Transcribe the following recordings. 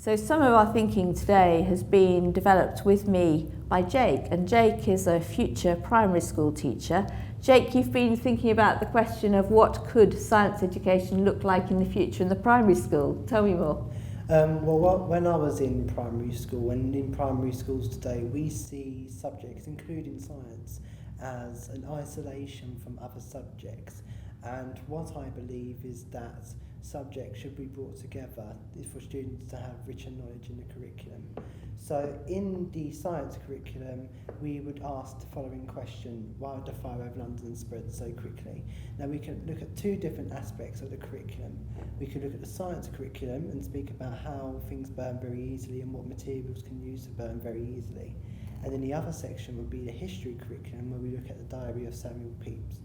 So some of our thinking today has been developed with me by Jake, and Jake is a future primary school teacher. Jake, you've been thinking about the question of what could science education look like in the future in the primary school. Tell me more. When I was in primary school, and in primary schools today, we see subjects, including science, as an isolation from other subjects. And what I believe is that subjects should be brought together for students to have richer knowledge in the curriculum. So in the science curriculum, we would ask the following question: why did the fire over London spread so quickly? Now we can look at two different aspects of the curriculum. We could look at the science curriculum and speak about how things burn very easily and what materials can use to burn very easily. And then the other section would be the history curriculum, where we look at the diary of Samuel Pepys.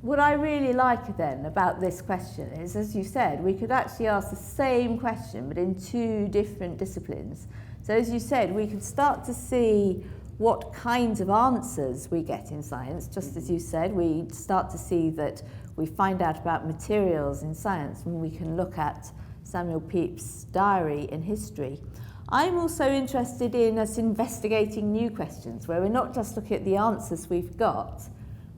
What I really like then about this question is, as you said, we could actually ask the same question but in two different disciplines. So as you said, we could start to see what kinds of answers we get in science. Just as you said, we start to see that we find out about materials in science when we can look at Samuel Pepys' diary in history. I'm also interested in us investigating new questions where we're not just looking at the answers we've got,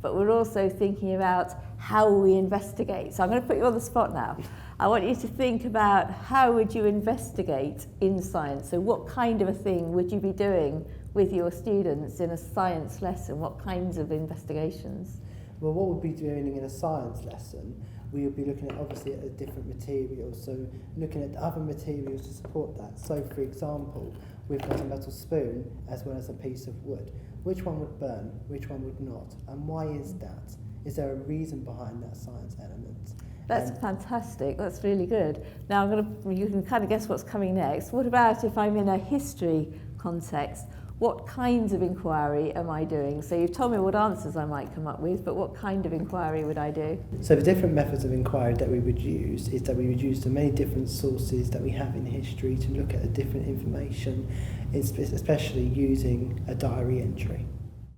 but we're also thinking about how we investigate. So I'm going to put you on the spot now. I want you to think about how would you investigate in science. So what kind of a thing would you be doing with your students in a science lesson? What kinds of investigations? Well, what we'll be doing in a science lesson, we will be looking at obviously at different materials, so looking at other materials to support that. So for example, we've got a metal spoon as well as a piece of wood. Which one would burn, which one would not, and why is that? Is there a reason behind that science element? That's fantastic, that's really good. Now you can kind of guess what's coming next. What about if I'm in a history context? What kinds of inquiry am I doing? So you've told me what answers I might come up with, but what kind of inquiry would I do? So the different methods of inquiry that we would use is that we would use the many different sources that we have in history to look at the different information, especially using a diary entry.